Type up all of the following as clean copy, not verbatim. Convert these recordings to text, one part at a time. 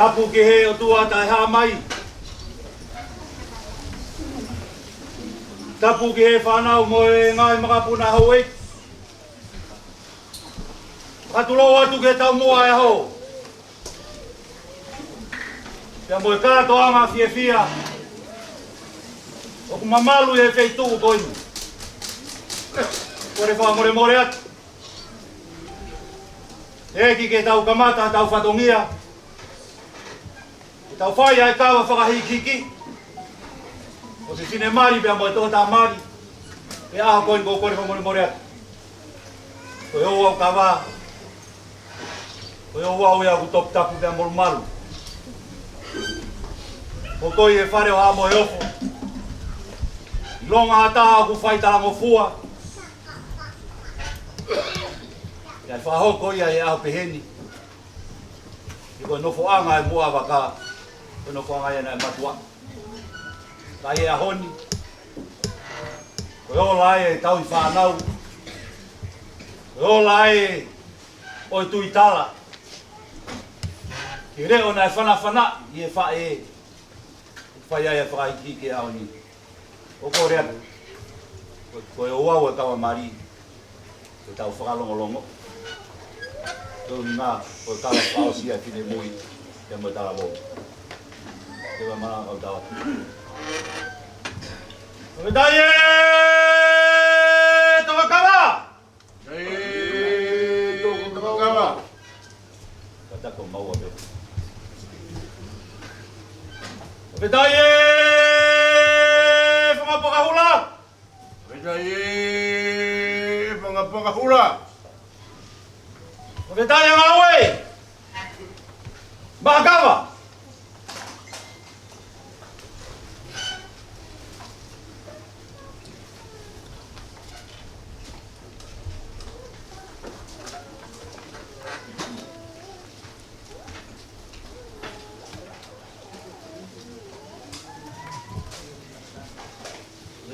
Tapu ki he o tua tai ha mai. Tapu ki he whanau mo e ngai makapuna hau e. Katulo atu ke tau mua e ho. Pea mo e kato anga fie fia. O ku mamalu e feitu koinu. Kore wha more atu. Eki ke tau kamata tau whatongia. Tau whai ai kawa whakahikiki. O se sine mari pia mo e toha tā mari. E aho koin ko kore more atu. Koe hou au kawa. Koe hou au ea ku top tapu pia moru maru. Ko koi e whare o ha mo e ofo. Longa hataha ku whai talango fua. Ia e whahoko ia e aho peheni. I koe nofo anga e mua waka. Kono ko ngai na matua. Kai a honi. Ko ola e tau I whanau. Ko ola e o tui tala. Ki reo na e whana I e wha e. Whai ai e whakaiki ke a honi. O ko rea. Ko e oau e kawa mari. Ko tau whakalongolongo. Ko ngā ko kawa whaosia tine mui. Te mo tala mo. Te wa mana o tawa. Ove daie! Toka kawa! Toka kawa! Kata ko mau abe. Ove daie! Pangapakahula! Ove daie! Pangapakahula! Ove daie ngawe! Mahakawa!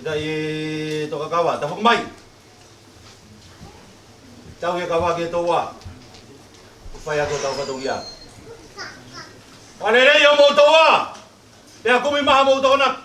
Dai toka kawa ta mai tau ye kawa ke toa fai ako tau katongia panere yo mo toa te aku mi maha mo tona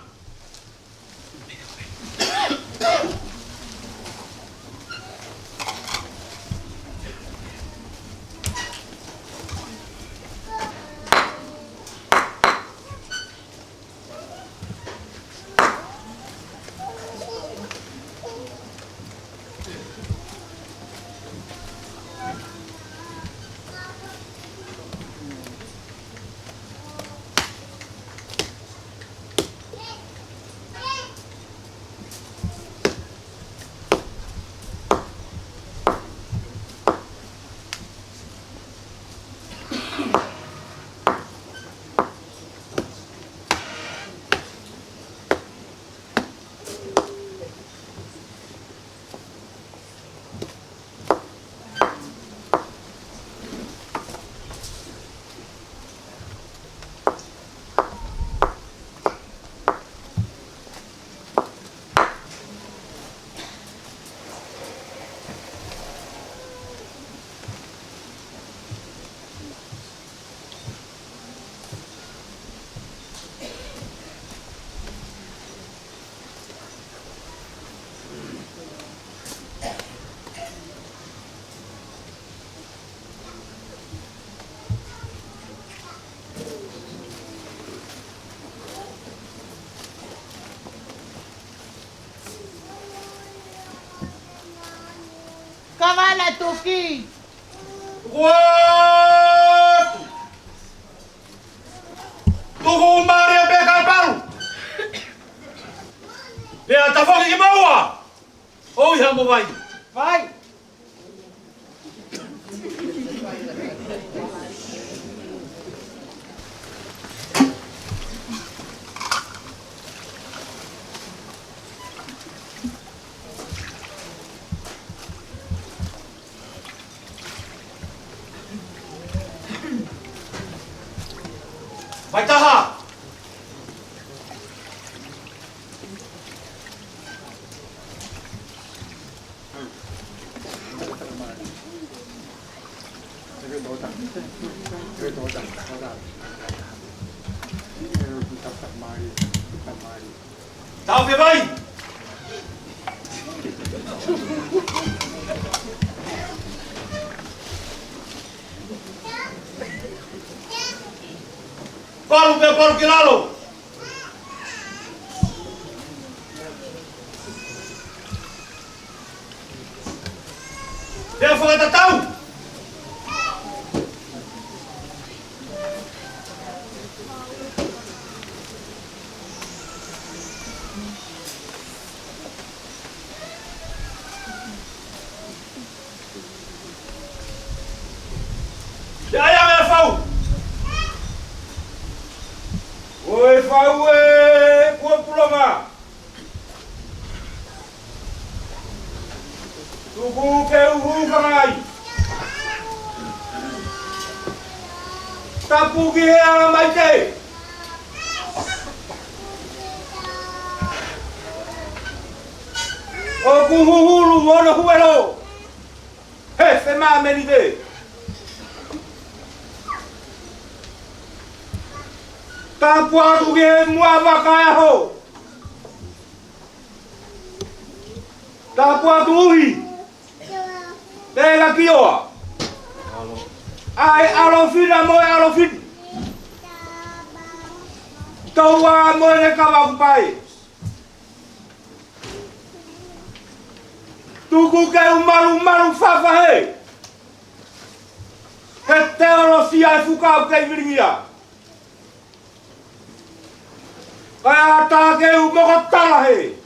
Kavala tuki. What? Tuku Maria Beka Baru. Dia tak faham mawa. Oh ya mo vai. Vai. Vai taha. Tahu ke vai? Por que lado? Dia fora tahu. Dia ayam ya fau. Oi, Fauê, qual problema? Tugu que o carai. Tapu que é a maite. O cuhuhulu mono huelo. Esse má menide. Tapu que muava caiaho. Tapu ui. Pega aqui ó. Ai alofina moe alofin. Tawa moe kawa pai. Tuku ke umaru fafa he. He teolosia e fuka ke viringia. Kaya ta ke umokotala he.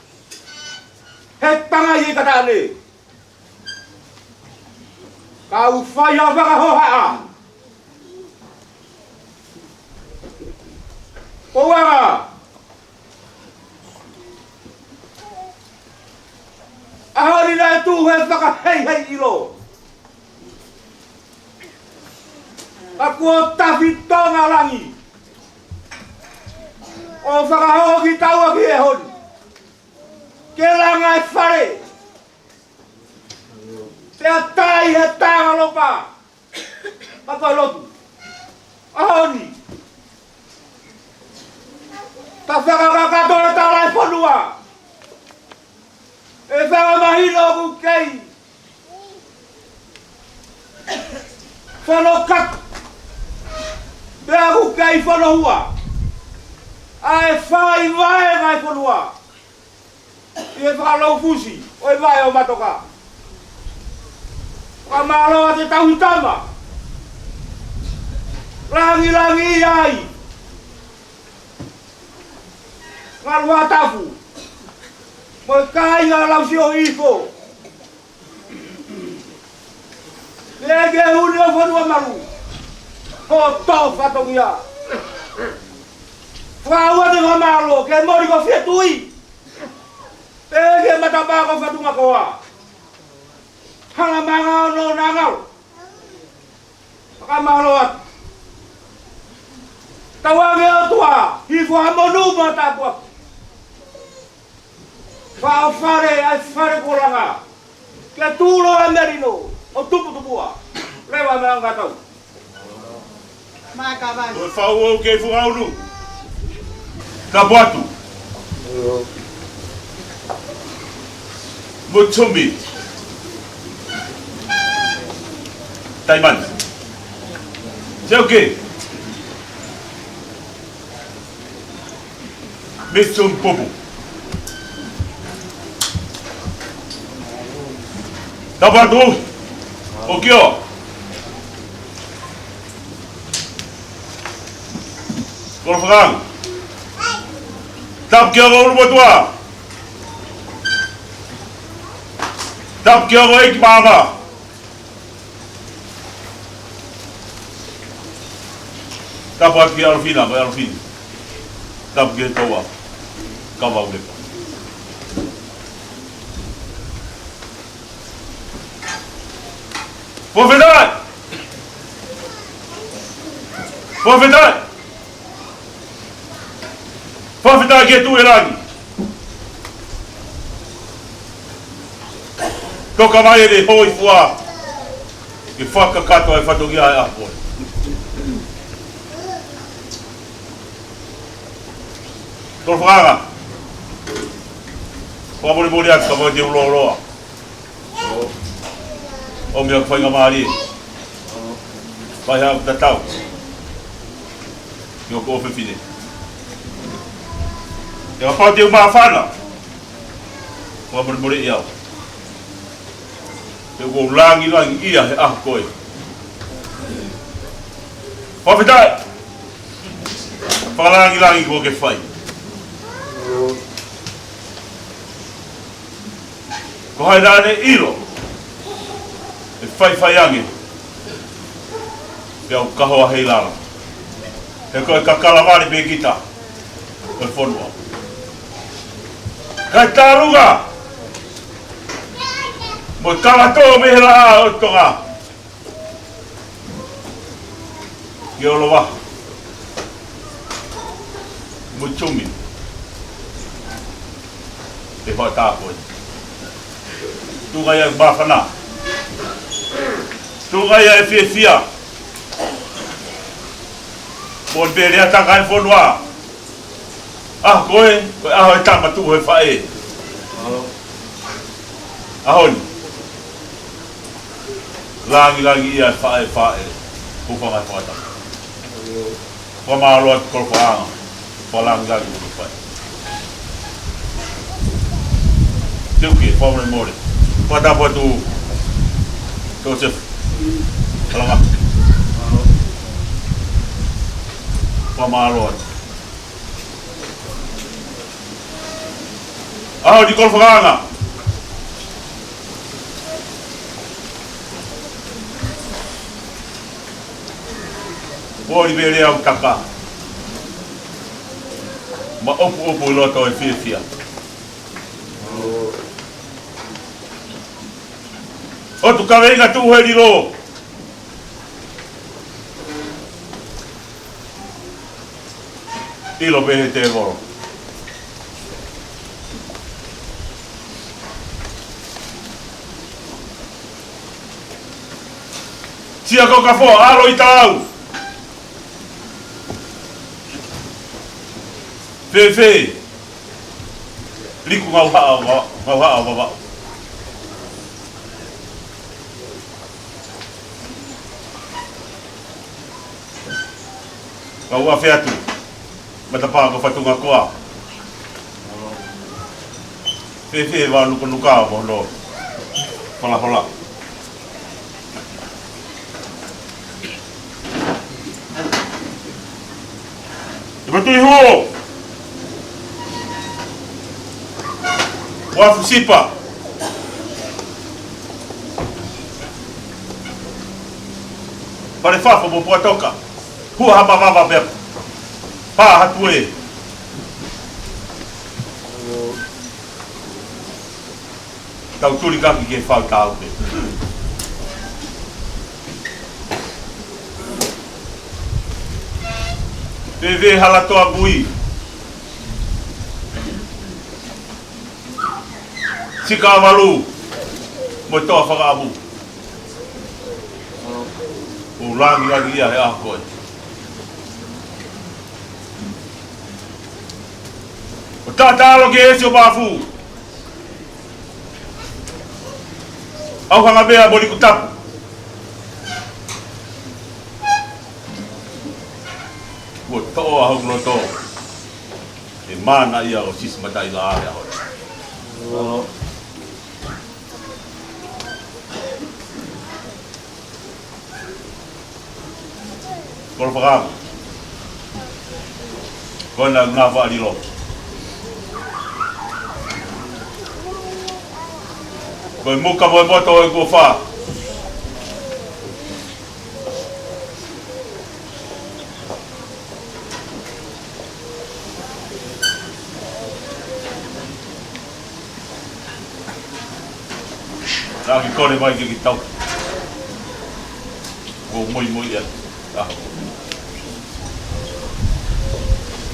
He tanga ye kata ne. Kau faya baka hoha. Owaga. Ahori na tu he baka hei ilo. Aku tafitonga langi. O whakahoki taua ki e hon. Ke langa e whare. Te atai he tanga lopa. Papa lotu. Ahoni. Ta whakakakato e tala e whanua. E whakamahino ku kei. Whanokak. Pea ku kei whanohua. Ai fai vai vai polua. E falo fusi, oi vai o matoka. Kamalo ate tauhitama. Langi ai. Ngalwa tafu. Mo kai nga lausi o ifo. Lege uni o fonua maru. Ho to fatongia. Fua de mamalo, que mori ko fietui. Pege mataba ko fatunga koa. Hanga manga no nangal. Kamalo at. Tawange otua, hifo hamonu matapua. Fa fare ai fare kolanga. Que tulo amerino, o tupu. Lewa me angatau. Maka vai. O fau o que fu aunu. Kabuatu. Mutumbi. Taiman. C'est ok. Mission Popo. Tapa tu. Okio. Kol Frank. Tap kio go lu tua. Tap kio go ik mama. Tap aqui Alfina, vai Alfina. Tap que toa. Cavalo de. Verdade! Foi verdade! Foi verdade que tu é toca mais ele foi fua e faca cato vai fazer guia a pô tô fraga vamos morrer que vai de lolo o meu que foi ngamari vai a da tau eu vou fazer eu pode uma fala vamos morrer eu vou langi ia a coi pode dar fala langi vou que faz corre lá ne ilo fai ange eu carro a heilala eu coi cacalavare be kita o fono kai taruga mo kala to me la o toga yo lo va mo chumi te va ta ko tu ga ya ba fana tu ga ya fia bon bere ata kai fonwa ah koe ah ta ma tu he fae ahon langi ia fae ku fa mai fata ko ma lo ko fa ko langi ku fae tu ke fa mo more pada tu Joseph salamat Pamalon. Ah, di kol franga. Bori bele au kaka. Ma opu loto e fia. O tu kavenga tu he dilo. Ilo behe te voro. Sia ko kafo alo itau. Fe. Liku ngau ha baba. Kau afe atu. Matapa ko fatunga koa. Fe va nuka bo lo. Hola. Betul ho. Wa sipa. Pare fa bo toka. Hu ha baba be. Pa hatue. Tau turi kaki ke falta au pe. Teve halato abui. Sika valu. Mo to fa abu. Ulang lagi ya aku. Tata que esse o bafu. Au hanga bea boli kutapu. Wo to a honglo to. E mana ia o sis matai la area ho. Kolo whakanga. Kona ngā whaarilo. Koe muka moe moto e kua wha. Rāki kore mai ki tau. Ko moi ia.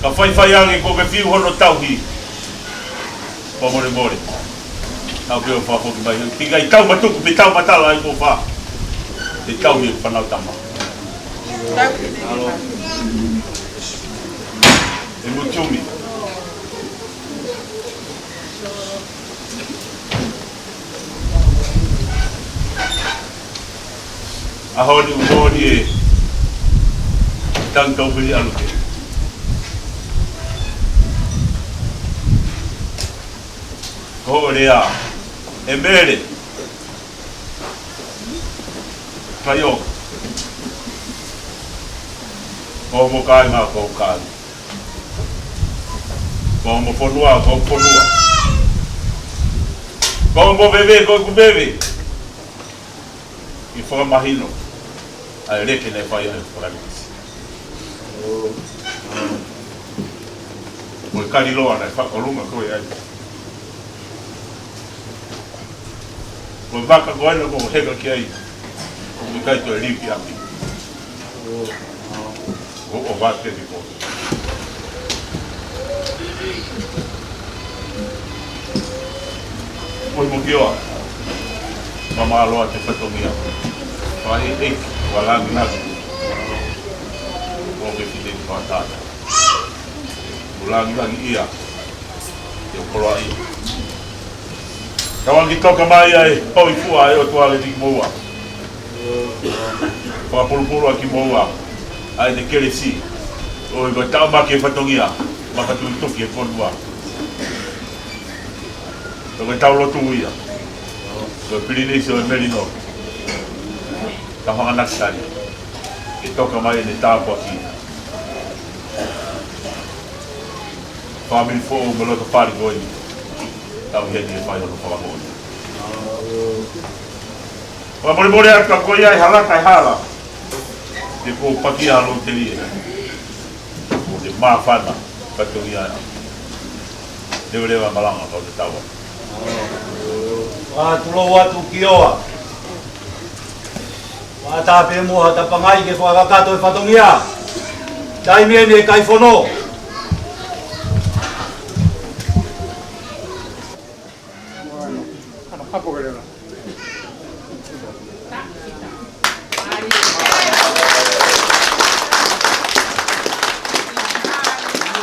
Ka whai ange ko ke whiu hono tauhi. Pa more. Tau keo whahoki mai. Tika i tau matuku pe tau matala ai ko wha. Te tauhi e whanau tama. E mutumi. Ahoni umoni e tang tau pili aluke. Ko rea e mere kayo ko mo kai ngā ko kai ko mo fonua ko mo bebe ko bebe i fora mahino ai reke ne fai ai fora kisi mo kari loa na fa koluma ko ai ko vaka ko ai ko hega ki ai ko mi kai to ripi aki o va te di ko mo kioa mama loa te fatongia fai e wala ngina ko ke fide ko tata ulangi lagi ia yo kolo ai kawan kita kamai ai poi fua ai o toale di moa pa pulu aki moa ai de kelesi o i bata ma ke fatongia ma ka tu toki e ponua to ke taulo tu ia so pilini so merino ta hanga naksani e toka mai ne tapo aki family fo mo lo to pari goi tau hedi e fai o fa ko wa mo aka ko ia hala kai hala de ko pakia lo teli o de ma fana ka to ia de leva malanga ko de tawa tulo watu kioa. Wata pe mo hata pangai ke kwa kato e fatongia. Dai miene kai fono.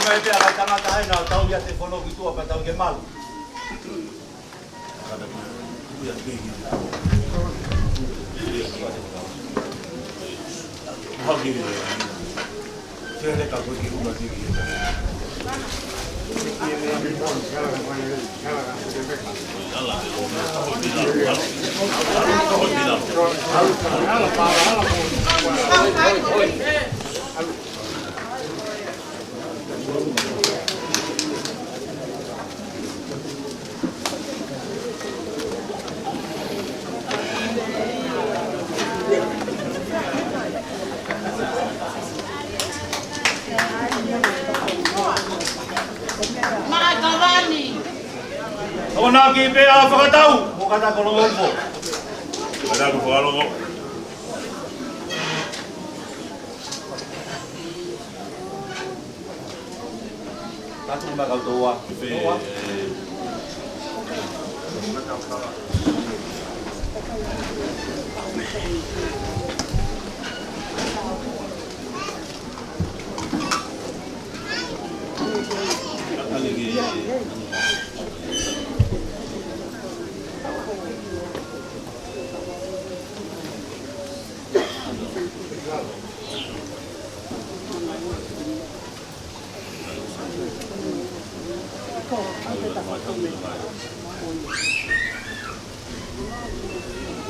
Vai pe a tanga tai na tau ia te fono ki tua pa tau ke mal. Ona ki pe a whakatau, mo kata kolongo. Ada ko kolongo. Tatu ma kau toa.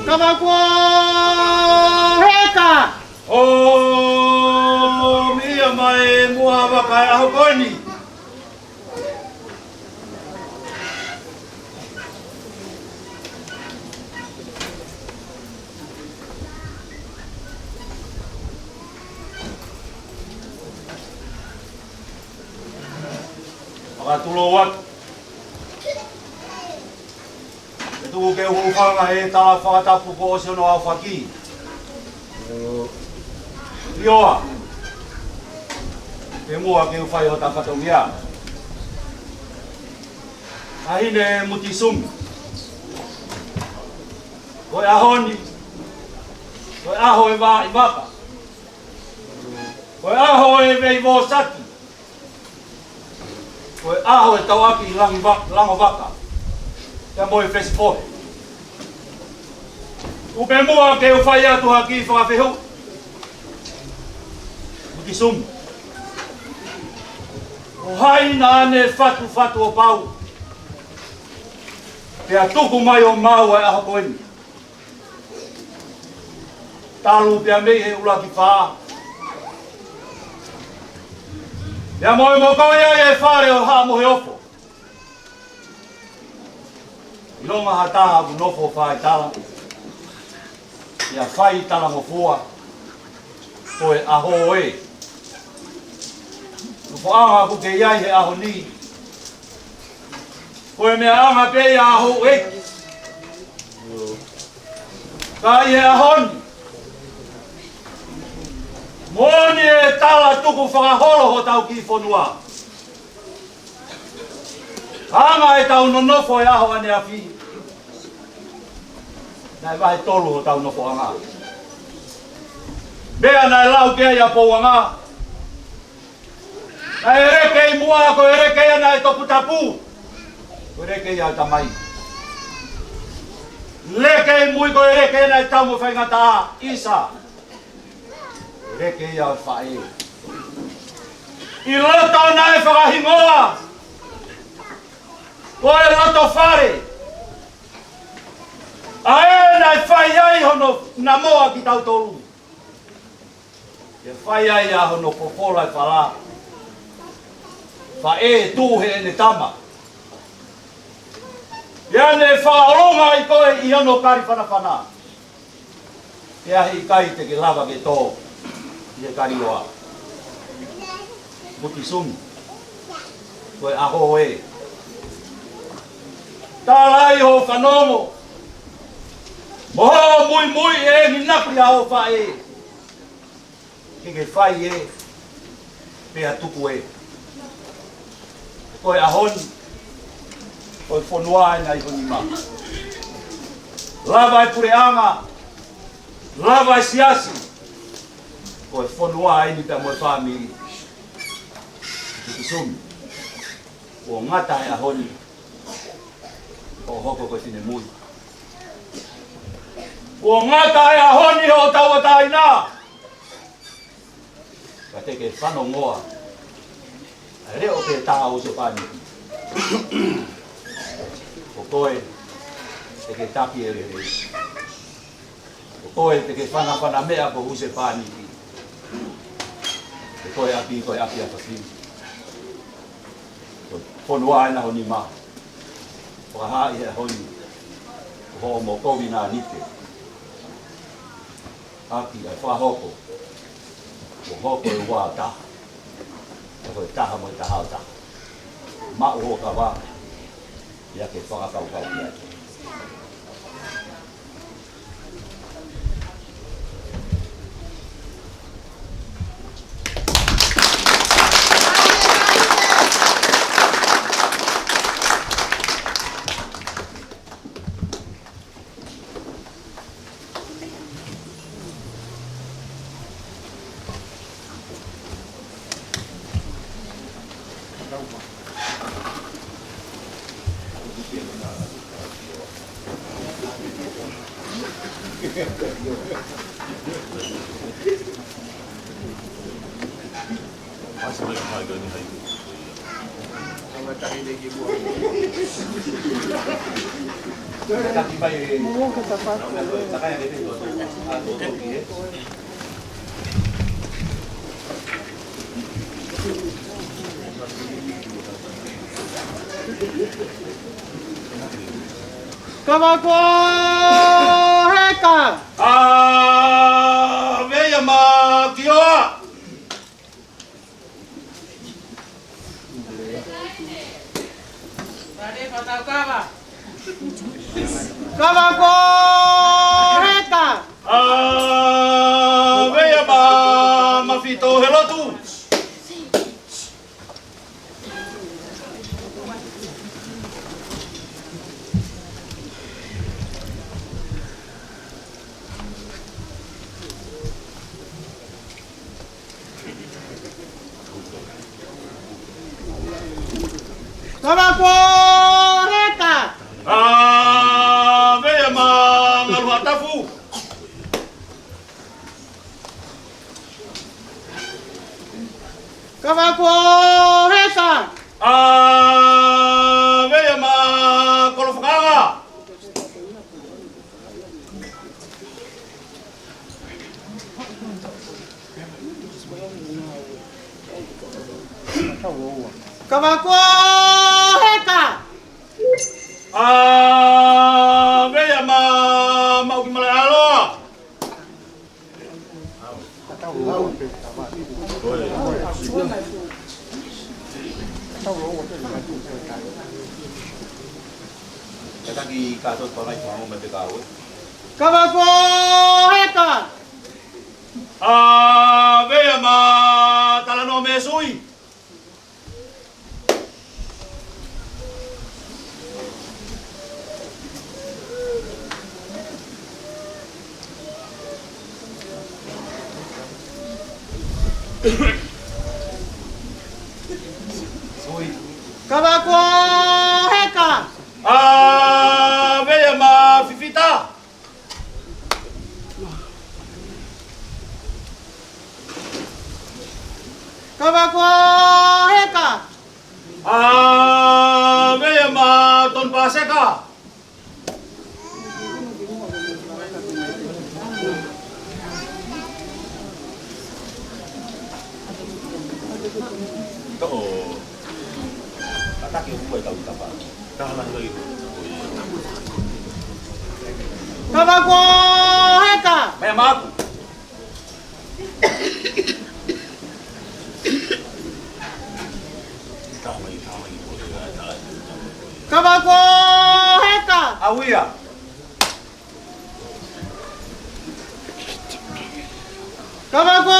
Kawakwa heka. Oh. kai aho koini. Tuloat. Itu ke ufanga e tala whakatapu ko o no au whaki. Rioa. Ke mua ke uwhai o ta whatongia. Ahine mutisumi. Koe ahoni. Koe aho e wā i waka. Koe aho e vei vō saki. Koe aho e tau aki i lango waka. Kia moe whesi pohe. Upe mua ke uwhai atu haki i whakawhehu. Muti sumu. O hai na ane whatu o pau. Pea tuku mai o mau e aho koeni. Talu pea mei he ula ki whaa. Ia moe mo koe ai e whare o haa mohe ofo. I longa ha taha ku nofo whae tala. Ia whai tala mo fua. Koe aho e. Nufo anga ku ke iai he aho ni. Koe mea anga pe ia aho e. Kai he ahoni. Moni e tala tuku whakaholo ho tau ki whanua. Anga e tau no nofo e aho ane a whi. Nai wahe tolu ho tau nofo anga. Mea nai lau kea ia pou anga. Nai ereke i mua ko ereke ia nai toku tapu. Ko ereke ia tamai. Leke i mui ko ereke ia nai tau mo whaingata isa. Reke ia whae. I loto nai whakahingoa. Koe loto whare. A e nai whai ai hono na moa ki tau tolu. E whai ai a hono popola e whala. Whae tūhe ene tama. Ia ne whaolonga i koe i hono kari whanawhana. Te ahi kai te ke lava ke tō. Ia kariwa. Muti sumi. Koe aho e. Tālai ho whanomo. Moho mui e ni napi aho whae. Ke whai e. Pea tuku e. Koe ahoni. Koe whanua e nai honi ma. Lava e pureanga. Lava e siasi. Koe whanua ai ni pia moe whamiri. Tuki sumi. O ngata e ahoni. O hoko koe tine mui. O ngata e ahoni o taua taina. Ka teke whano ngoa. A reo ke taha o se whaniki. O koe teke tapi e rere. O koe teke whana mea ko huse whaniki. Koe api a whaki. Whanua aina honi ma. Whakahai e honi. Ho mo kowi nā nike. Api ai whahoko. O hoko e wā taha. E koe taha mo i taha o taha. Ma'u ho ka wā. Ia ke whakakau ki ai. Kawako heka. Veia ma kioa. Kawako heka. Veia ma mafito helotu. Kawako heka. Veia ma ngalua tafu. Kawako heka. Veia ma kolofakanga. Kawako heka. Veia ma mauki malai aloa. Kataki katot palai pangu mete kau. Kawako heka. Veia ma talano mesui. Sui. Kawako heka. Veia ma fifita. Kawako heka. Veia ma ton paseka. Oh. Kataki uwe kau tapa. Kalah lagi. Kawako heka. Veia ma aku. Kawako heka. Awia. Kawako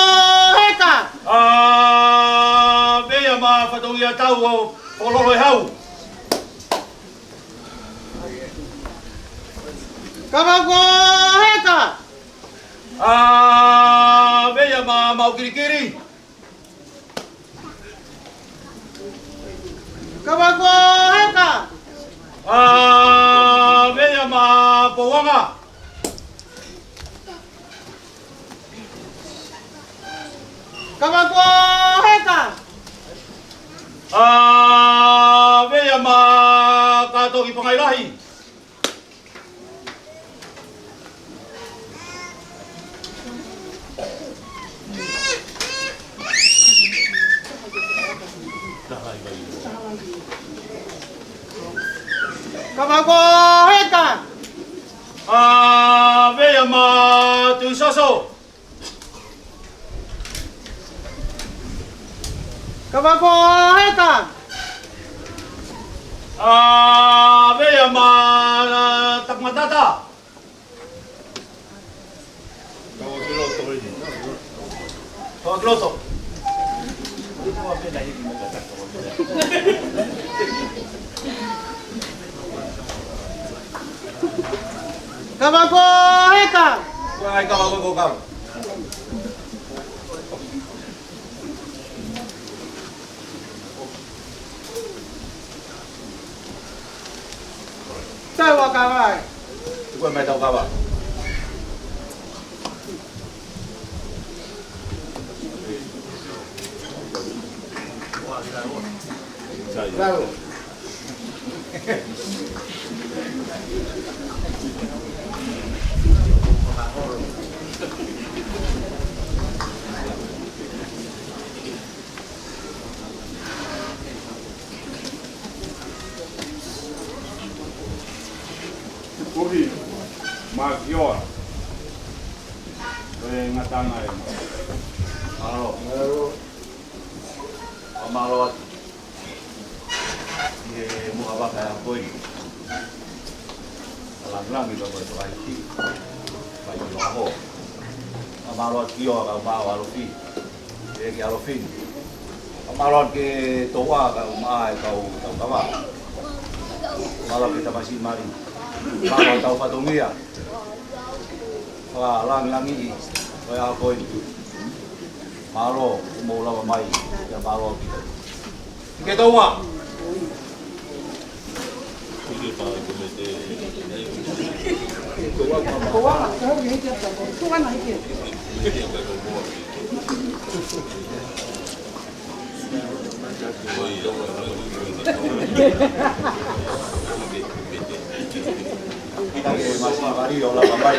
heka. Veia ma fatongia tau o pololo e hau. Kawako heka. Veia ma mau kiri-kiri. Kawako heka. Veia ma powanga. Kawako heka. Veia ma kato i pangailahi. Kawako heka. Veia ma tuisoso. Kawako heka. Veia ma takmatata. Kau kiloto. Kawako heka. Wai kau kau. Sai wa kawai. Gue mai tau kawa. Bravo. Kioa. Ngatanga e. Malo. Malo. Ye mo aba kaya koi. Lang itu apa itu lagi. Baik loho. Malo Kioa ka ba fi. Ye ki alo fin. Malo ke toa ka mai ka ba. Malo kita masih mari. Malo tau patungia. Lang-langi kaya ako malo umula mamay ya malo kita kita wa kita masih mari olah mamay